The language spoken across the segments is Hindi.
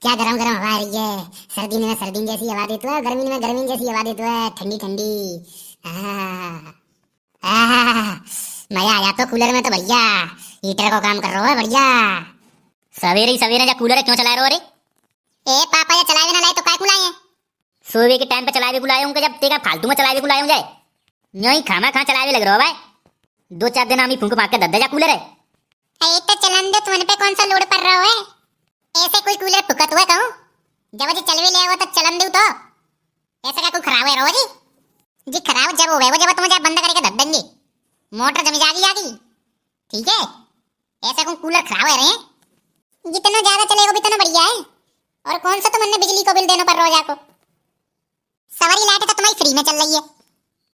क्या गरम गरम हवा आ रही है। सर्दी में सर्दी जैसी हवा देती है, गर्मी में गर्मी जैसी हवा देती है, ठंडी ठंडी। आह, आह, मजा आ जाता कूलर में तो भैया। हीटर को काम कर रहा है बढ़िया। सवेरे ही सवेरे जा कूलर क्यों चला रहे हो? अरे ए पापा ये चलाए ना लाए तो काय कुलाए हैं। सुबह के टाइम पे चलाए भी बुलाए होंगे, जब तेरा फालतू में चलाए भी बुलाए होंगे। यूं ही खामा खा चलाए भी लग रहा हो भाई। 2-4 दिन आमी फूंक मार के दद्दा जा कूलर है। ए तो चलन दे, तुम पे कौन सा लोड पड़ रहा है। ऐसे कोई कूलर फुकत हुआ कहूं, जब जी चलवे ले आओ तो चलन दे तो ऐसा का कोई खराब है रो जी खराब जब हो गए वो जब तुम जब बंद करके धर देंगे मोटर जमी जागी। ठीक है, ऐसा कोई कूलर खराब है रहे, जितना ज्यादा चलेगा उतना बढ़िया है। और कौन सा तुमने बिजली को बिल देना पड़ रोजा को। सवारी लाइट तो तुम्हारी फ्री में चल रही है,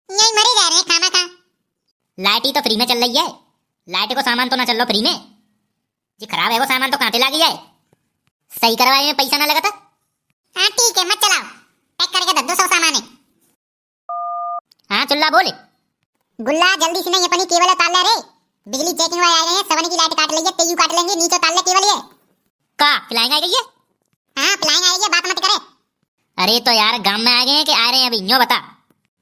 यही मरे जा रहे हैं खाना खा। लाइट ही तो फ्री में चल रही है, लाइट को सामान तो ना चल लो फ्री में जी। खराब है वो सामान तो कांटे लगी है, सही करवाए में पैसा ना लगा था। हाँ ठीक है मत चलाओ, पैक करके दे 200 सामान है। हाँ चुल्ला बोले गुल्ला जल्दी से नहीं अपनी केबल ताल ले रे। बिजली चेकिंग वाले आए हैं, सवनी की लाइट काट ली है, तेजू काट लेंगे, नीचे ताल ले केबल ये। का फ्लाइंग आ गई है? हाँ फ्लाइंग आई है, बात मत करे। अरे तो यार गांव में आ गए हैं कि आ रहे हैं अभी? न्यो बता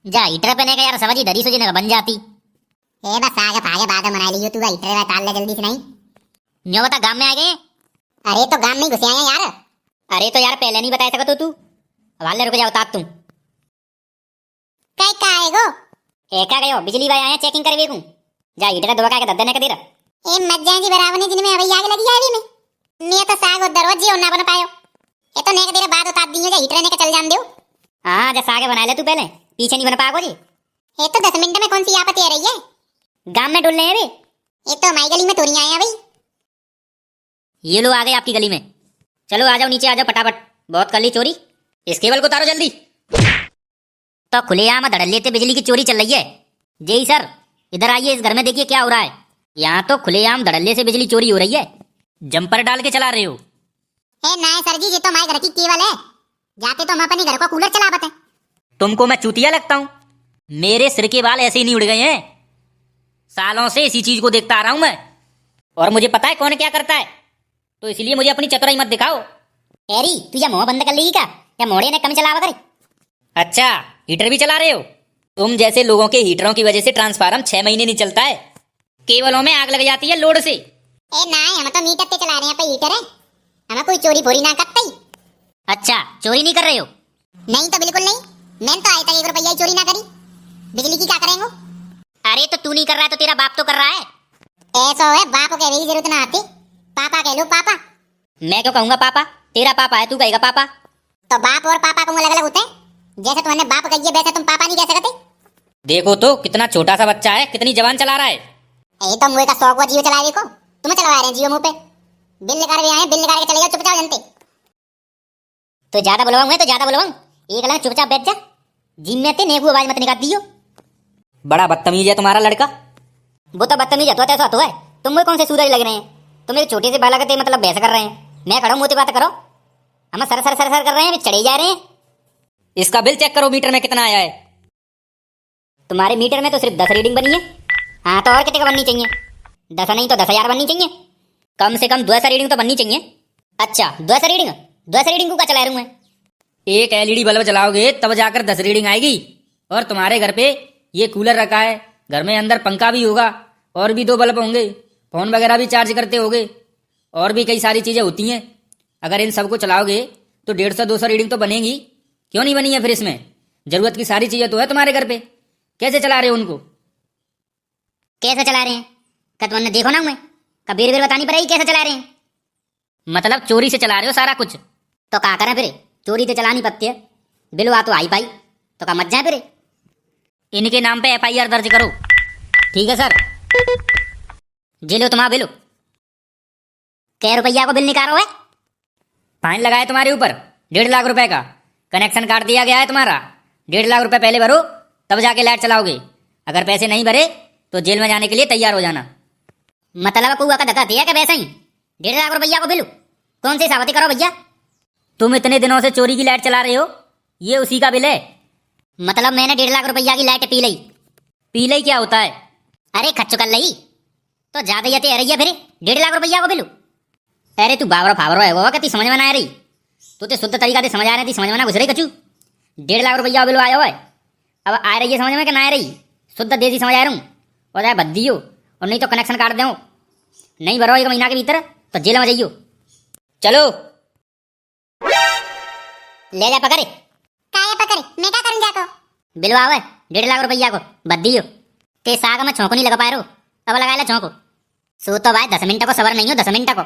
जा। हीटर पे ने का यार सवारी दरी सोजी ने बन जाती। ए बस आगे भागे बाद में मना लियो तू, हीटर में ताल ले जल्दी से नहीं। न्यो बता गांव में आ गए हैं? अरे तो गांव में घुसे आए हैं यार। अरे तो यार पहले नहीं बता सका तो तू वाले रुक जाओ तात तुम काय का आएगो एका गयो बिजली भाई आए चेकिंग करवे को जा। हीटर दबा के दद्दने का देर ए मत जाए जी बराबर ने जिनमें अभी आग लगी है अभी में मैं तो साग और दरवाजे और ना बन पायो। ये तो नेक देर बाद उतार दियो, जा हीटर ने के चल जान दियो। हां जा सागे बना ले तू, पहले पीछे नहीं बन पाएगो जी। ये तो 10 मिनट में कौन सी आपत्ति आ रही है। गांव में डुलने हैं अभी। ये तो हमारी गली में तोरी आए हैं भाई। ये लो आ गए आपकी गली में। चलो आ जाओ नीचे आ जाओ फटाफट, बहुत कर ली चोरी। इस केबल को उतारो जल्दी। तो खुलेआम धड़ल्ले से बिजली की चोरी चल रही है। जी सर इधर आइए, इस घर में देखिए क्या हो रहा है। यहाँ तो खुलेआम धड़ल्ले से बिजली चोरी हो रही है। जंपर डाल के चला रहे हो? ए ना सर जी, ये तो हमारे घर की केबल है, जाते तो हम अपने घर को कूलर चलावत हैं। तुमको मैं चूतिया लगता हूँ? मेरे सिर के बाल ऐसे ही नहीं उड़ गए हैं, सालों से इसी चीज को देखता आ रहा हूं मैं, और मुझे पता है कौन क्या करता है। तो इसलिए मुझे अपनी चतुराई मत दिखाओ। एरी तू या मुंह बंद कर लेगी क्या? या मोड़े ने कम चलावा करे? अच्छा हीटर भी चला रहे हो? तुम जैसे लोगों के हीटरों की वजह से ट्रांसफार्मर 6 महीने नहीं चलता है, केबलों में आग लग जाती है लोड से। ए ना हम तो मीटर पे चला रहे हैं, पे हीटर है, हम कोई चोरी फोरी ना करते ही। अच्छा चोरी नहीं कर रहे हो? नहीं तो बिल्कुल नहीं, मैंने तो आज तक 1 रुपया चोरी ना करी। बिजली की क्या करेंगे। अरे तो तू नहीं कर रहा है तो तेरा बाप तो कर रहा है। ऐसा है बाप को कहने की जरूरत ना आती, पापा कह लो पापा। मैं क्यों कहूंगा पापा? तेरा पापा है, तू कहेगा पापा। तो बाप और पापा को अलग अलग होते हैं, जैसे तुमने बाप कहिए वैसे तुम पापा नहीं कह सकते। देखो तो कितना छोटा सा बच्चा है, कितनी जवान चला रहा है। ए तो मुझे का शौक हुआ जियो चला देखो, तुम्हें चलवा रहे हैं जियो मुंह पे। बिल निकाल के आए, बिल निकाल के चले जाओ चुपचाप जनते। तो ज्यादा बुलवाऊंगा तो ज्यादा बुलवाऊं, एक लगा चुपचाप बैठ जा। जिम में ते नेगू आवाज मत निकाल दियो। बड़ा बदतमीज है तुम्हारा लड़का। वो तो बदतमीज है तो ऐसा तो है, तुम कौन से सूरज लग रहे हैं? तुम एक छोटे से बालक के मतलब बहस कर रहे हैं। मैं खड़ा हूं मोती बात करो, हम सर सर सर सर कर रहे हैं, चढ़े जा रहे हैं। इसका बिल चेक करो मीटर में कितना आया है। तुम्हारे मीटर में तो सिर्फ 10 रीडिंग बनी है। हाँ तो और कितने का बननी चाहिए? 10 नहीं तो 10,000 बननी चाहिए, कम से कम 200 रीडिंग तो बननी चाहिए। अच्छा 200 रीडिंग, 200 रीडिंग को क्या चला रहा हूं मैं? एक एलईडी बल्ब जलाओगे तब जाकर 10 रीडिंग आएगी। और तुम्हारे घर पे ये कूलर रखा है, घर में अंदर पंखा भी होगा, और भी 2 बल्ब होंगे, फोन वगैरह भी चार्ज करते होगे, और भी कई सारी चीजें होती हैं। अगर इन सबको चलाओगे तो 150-200 रीडिंग तो बनेगी। क्यों नहीं बनी है फिर? इसमें जरूरत की सारी चीजें तो है तुम्हारे घर पे, कैसे चला रहे हो उनको? कैसे चला रहे हैं? क्या तुमने देखो ना मैं कबीर बीर बतानी पड़ेगी कैसे चला रहे हैं? मतलब चोरी से चला रहे हो सारा कुछ। तो क्या करें फिर, चोरी तो चलानी पड़ती है। बिल आ तो आई पाई तो क्या मत जाए फिर। इनके नाम पे FIR दर्ज करो। ठीक है सर। जी लो तुम्हारा बिल। कै रुपया को बिल निकालो है? फाइन लगाए तुम्हारे ऊपर 1.5 लाख रुपए का। कनेक्शन काट दिया गया है तुम्हारा। 1.5 लाख रुपए पहले भरो तब जाके लाइट चलाओगे। अगर पैसे नहीं भरे तो जेल में जाने के लिए तैयार हो जाना। मतलब कुआ का धक्का दिया क्या वैसा ही? 1.5 लाख रुपया को बिल कौन सी सावती करो भैया? तुम इतने दिनों से चोरी की लाइट चला रहे हो, ये उसी का बिल है। मतलब मैंने 1.5 लाख रुपया की लाइट पी ली। पी ली क्या होता है? अरे खच्चू कर ली तो ज्यादा ये रही है फिर 1.5 लाख रुपया को बिल। अरे तू बावरो फावरो है वो, कती समझ में ना आ रही। तू तो शुद्ध तरीका से समझ आ रही थी, समझ में ना घुस रही कचू। 1.5 लाख रुपया बिल आया हुआ है, अब आ रही है समझ में कि ना आ रही? शुद्ध देसी समझ आ रहा हूँ, और जाए बद्दी हो, और नहीं तो कनेक्शन काट दो, नहीं भरो 1 महीना के भीतर तो जेल में जाइयो। चलो ले जा पकड़े। काहे पकड़े? मैं क्या करूं जाको? बिलवा हुआ है 1.5 लाख रुपया को, बद्दी हो ते साग में छौंको नहीं लगा पाए रो, अब लगा ले छौंको। सो तो भाई 10 मिनट को सबर नहीं हो, 10 मिनट को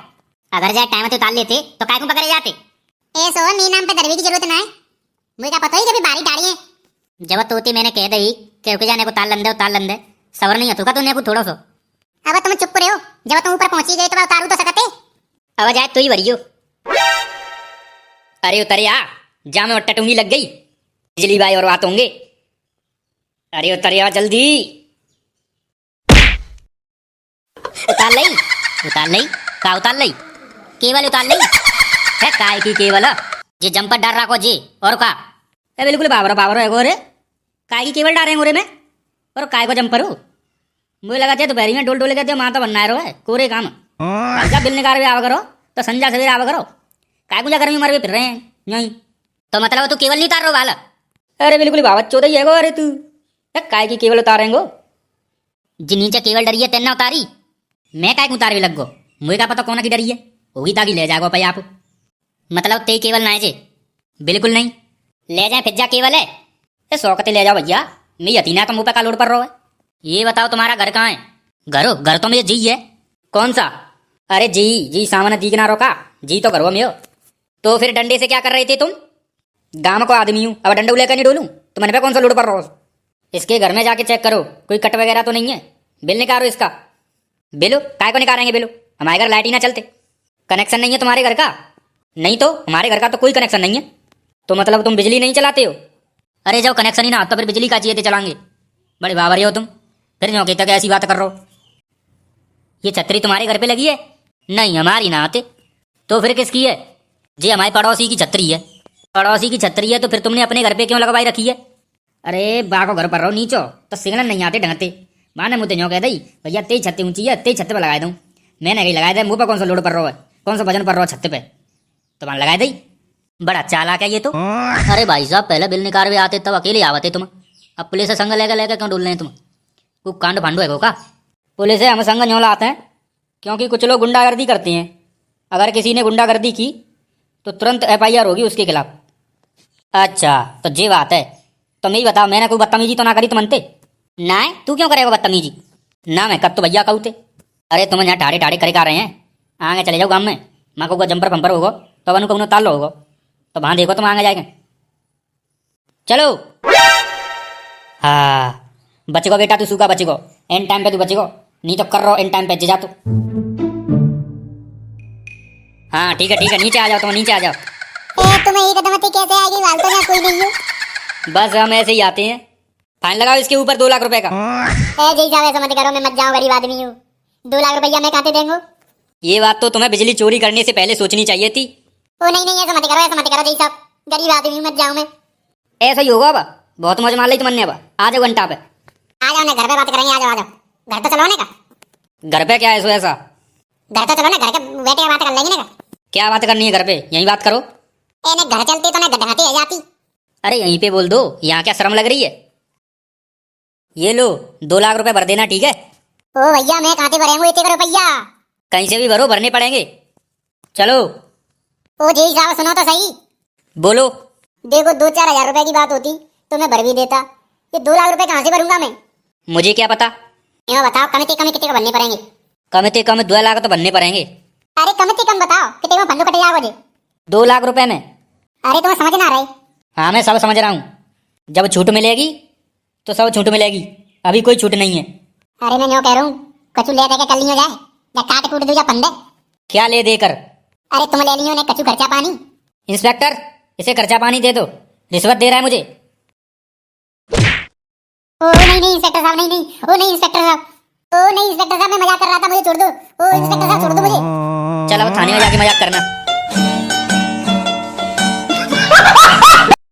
अगर जाए टाइम से उतार लेते तो काय को पकड़े जाते। ए सो मी नाम पे दरवी की जरूरत ना है, मुझे क्या पता ही जब बारी डाली है। जब तोती मैंने कह दी कि रुक जाने को उतार लंदे सबर नहीं होता तूने को थोड़ा सो। अब तुम चुप रहे हो, जब तुम ऊपर पहुंची गई तो मैं उतारू तो सकते। अब जाए तू ही भरियो। अरे उतर या, जा में टटूंगी लग गई, बिजली भाई और बात होंगे। अरे उतर या जल्दी। उतार लई का उतार लई, केवल उतार लई है काय की केवल जे जंपर डाल रखो जी और का ए बिल्कुल बाबरो है गोरे, काय की केवल डाल रहे गोरे में और काय को जंपर हो। मुझे लगा दोपहरी में डोल कहते माता बनना है रो है कोरे काम। अच्छा बिल निकाल आवा करो तो संजा सवेरे आवा करो, काय कुछ गर्मी मर फिर रहे हैं यहीं तो मतलब तू केवल नहीं उतार रहा बाल। अरे बिल्कुल बाबा चौदह है गो, अरे तू काय की केवल उतारेंगो जी, नीचे केवल डरी है तेना उतारी, मैं काय उतार भी लग गो, मुझे क्या पता कौन की डरी है, होगी ताकि ले जाएगो भाई आप। मतलब ते केवल ना है जे? बिल्कुल नहीं, ले जाए फिर जा केवल है सौकते ले जाओ भैया, मैं यतीना तो मुँह पे का लोड पर रहो है। ये बताओ तुम्हारा घर कहाँ है? घर तो मुझे जी है। कौन सा? अरे जी सामने दिखना रोका जी तो घरों में हो, तो फिर डंडे से क्या कर रहे थे तुम? गांव को आदमी हूँ, अब डंडे लेकर नहीं डोलूं तो मैंने पे कौन सा लोड पर रहो। इसके घर में जाके चेक करो कोई कट वगैरह तो नहीं है, बिल निकालो इसका। बिलो काय को निकालेंगे बिलो, हमारे घर लाइट ही ना चलते। कनेक्शन नहीं है तुम्हारे घर का? नहीं तो हमारे घर का तो कोई कनेक्शन नहीं है, तो मतलब तुम बिजली नहीं चलाते हो? अरे जब कनेक्शन ही ना तो फिर बिजली का चाहिए थे चलाएंगे, बड़े बाबरी हो तुम, फिर जो कहता ऐसी बात कर रहे हो। ये छतरी तुम्हारे घर पे लगी है? नहीं हमारी ना आते, तो फिर किसकी है? जी हमारे पड़ोसी की छतरी है। पड़ोसी की छतरी है तो फिर तुमने अपने घर पे क्यों लगवाई रखी है? अरे बा को घर पर रहो नीचो तो सिग्नल नहीं आते ढंगते, माने मुझे न्यों कह दी भैया तेज छत ऊंची है तेज छत पे लगा दूँ, मैंने कहीं लगाया था मुँह पर कौन सा लोड पर रहो है, कौन सा वजन पर रहो छत पे, तो मान लगा दी। बड़ा चालाक है ये तो। अरे भाई साहब पहले बिल निकाल आते तब अकेले आवते तुम, अब पुलिस से संग लेकर क्यों डोल रहे हैं तुम? वो कांड भांडो है का? पुलिस से हम संग न्यों लाते हैं क्योंकि कुछ लोग गुंडागर्दी करते हैं, अगर किसी ने गुंडागर्दी की तो तुरंत FIR होगी उसके खिलाफ। अच्छा तो ये बात है, तो मैं ही बताओ मैंने कोई बदतमीजी तो ना करी तुमनते? ना है तू क्यों करेगा बदतमीजी? ना मैं कब तो भैया कहूँ थे। अरे तुम यहाँ ठाड़े ठाड़े करे आ रहे हैं, आगे चले जाओ गाँव में, माँ को जंपर पंपर होगा तो अपन को ताल लो होगा तो वहाँ देखो तुम आगे जाएंगे। चलो हाँ बचेगो बेटा तू, सूखा बचेगो, एन टाइम पे तू बचेगो, नहीं तो कर रहो एन टाइम पे जा तो। हाँ ठीक है नीचे आ जाओ, तुम नीचे आ जाओ। तुम्हें ये कदम कैसे आएगी? वाल तो यहाँ कोई नहीं है। बस हम ऐसे ही आते हैं, फाइन लगाओ इसके ऊपर 2 लाख रुपए का। जी जाओ ऐसा मत करो, मैं मत जाऊँ, गरीब आदमी हूँ, 2 लाख रुपया मैं कहाँ देंगे? ये बात तो तुम्हें बिजली चोरी करने से पहले सोचनी चाहिए थी। ओ नहीं ऐसा मत करो जी साहब, गरीब आदमी हूँ, मत जाऊँ मैं। ऐसा ही होगा, अब बहुत मौज मार ली तुमने, अब आ जाओ घंटा पे। आ जाओ ना, घर पे बात करेंगे, आ जाओ घर तो चलो ना का। घर पे क्या है सो ऐसा? घर तो चलो ना, घर के बैठे के बात कर लेंगे ना। क्या बात करनी है घर पे? यहीं बात करो। ए घर चलती तो ना गड्ढाती आ जाती। अरे यहीं पे बोल दो, यहाँ क्या शर्म लग रही है? ये लो 2 लाख रुपए भर देना, ठीक है? ओ भैया मैं कहाँ से भरेंगे इतने रुपया? कहीं से भी भरो, भरने पड़ेंगे। चलो। ओ जी साहब सुनो तो सही। बोलो। देखो 2-4 हजार रुपए की बात होती तो मैं भर भी देता, ये 2 लाख रुपए कहाँ से भरूंगा मैं? मुझे क्या पता। ये बताओ कम से कम कितने का भरने पड़ेंगे? कम से कम 2 लाख तो भरने पड़ेंगे। अरे कम से कम बताओ कितने में फंडो कटे जाओगे? 2 लाख रुपए में। अरे तुम्हें समझ ना रहे? हाँ मैं सब समझ रहा हूँ, जब छूट मिलेगी तो सब छूट मिलेगी, अभी कोई छूट नहीं है। अरे मैं यूँ कह रहा हूँ कचू ले दे के कल नहीं हो जाए, या काट कूट दो या फंदे। क्या ले देकर? अरे तुम ले लियो ने कचू खर्चा पानी। इंस्पेक्टर इसे खर्चा पानी दे दो, रिश्वत दे रहा है मुझे। ओ नहीं इंस्पेक्टर साहब, नहीं ओ नहीं इंस्पेक्टर साहब, ओ नहीं इंस्पेक्टर साहब मैं मजाक कर रहा था, मुझे छोड़ दो। ओ इंस्पेक्टर साहब छोड़ दो मुझे। चल अब थाने में जाके मजाक करना।